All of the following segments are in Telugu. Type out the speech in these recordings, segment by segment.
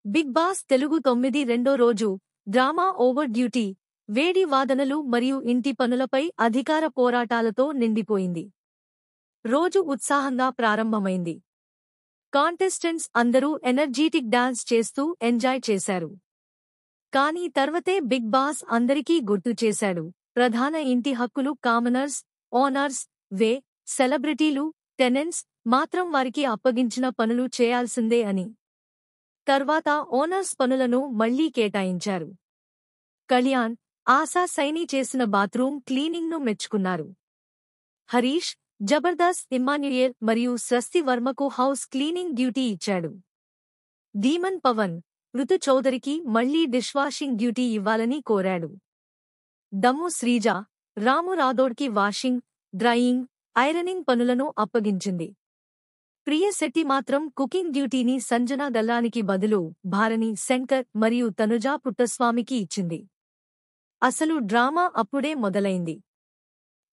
బిగ్ బాస్ తెలుగు 9 రెండో రోజు డ్రామా ఓవర్ డ్యూటీ, వేడి వాదనలు మరియు ఇంటి పనులపై అధికార పోరాటాలతో నిండిపోయింది. రోజు ఉత్సాహంగా ప్రారంభమైంది. కాంటెస్టెంట్స్ అందరూ ఎనర్జీటిక్ డాన్స్ చేస్తూ ఎంజాయ్ చేశారు. కానీ తర్వతే బిగ్ బాస్ అందరికీ గుర్తు చేశాడు, ప్రధాన ఇంటి హక్కులు కామనర్స్, ఓనర్స్, సెలబ్రిటీలు, టెనెంట్స్ మాత్రం వారికి అప్పగించిన పనులు చేయాల్సిందే అని. తర్వాత ఓనర్స్ పనులను మళ్లీ కేటాయించారు. కళ్యాణ్, ఆశా సైని చేసిన బాత్రూమ్ క్లీనింగ్ను మెచ్చుకున్నారు. హరీష్, జబర్దస్త్ ఇమ్మాన్యుయేల్ మరియు స్వస్తి వర్మకు హౌస్ క్లీనింగ్ డ్యూటీ ఇచ్చాడు. ధీమన్ పవన్, ఋతు చౌదరికి మళ్లీ డిష్ వాషింగ్ డ్యూటీ ఇవ్వాలని కోరాడు. దమ్ము శ్రీజ, రాము రాథోడ్కి వాషింగ్, డ్రైయింగ్, ఐరనింగ్ పనులను అప్పగించింది. ప్రియ శెట్టి మాత్రం కుకింగ్ డ్యూటీని సంజనా గల్రానికి బదులు భారణి శంకర్ మరియు తనుజా పుట్టస్వామికి ఇచ్చింది. అసలు డ్రామా అప్పుడే మొదలైంది.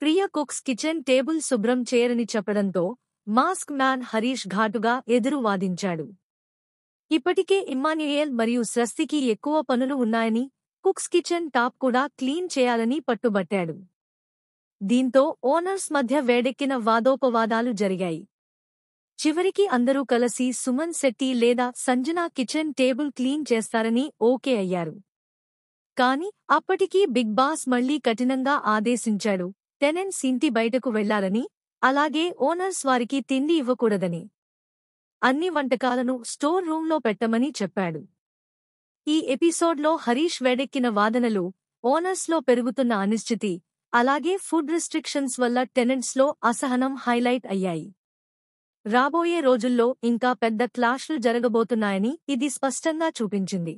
ప్రియ కుక్స్ కిచెన్ టేబుల్ శుభ్రం చేయరని చెప్పడంతో మాస్క్ మ్యాన్ హరీష్ ఘాటుగా ఎదురు వాదించాడు. ఇప్పటికే ఇమ్మాన్యుయేల్ మరియు స్వస్తికి ఎక్కువ పనులు ఉన్నాయని, కుక్స్ కిచెన్ టాప్ కూడా క్లీన్ చేయాలని పట్టుబట్టాడు. దీంతో ఓనర్స్ మధ్య వేడెక్కిన వాదోపవాదాలు జరిగాయి. చివరికి అందరూ కలిసి సుమన్ శెట్టి లేదా సంజనా కిచెన్ టేబుల్ క్లీన్ చేస్తారని ఓకే అయ్యారు. కాని అప్పటికీ బిగ్ బాస్ మళ్లీ కఠినంగా ఆదేశించాడు, టెనెంట్స్ ఇంటి బయటకు వెళ్లాలని, అలాగే ఓనర్స్ వారికి తిండి ఇవ్వకూడదని. అన్ని వంటకాలను స్టోర్ రూంలో పెట్టమని చెప్పాడు. ఈ ఎపిసోడ్లో హరీష్ వేడెక్కిన వాదనలు, ఓనర్స్లో పెరుగుతున్న అనిశ్చితి, అలాగే ఫుడ్ రిస్ట్రిక్షన్స్ వల్ల టెనెంట్స్లో అసహనం హైలైట్ అయ్యాయి. రాబోయే రోజుల్లో ఇంకా పెద్ద క్లాష్లు జరగబోతున్నాయని ఇది స్పష్టంగా చూపించింది.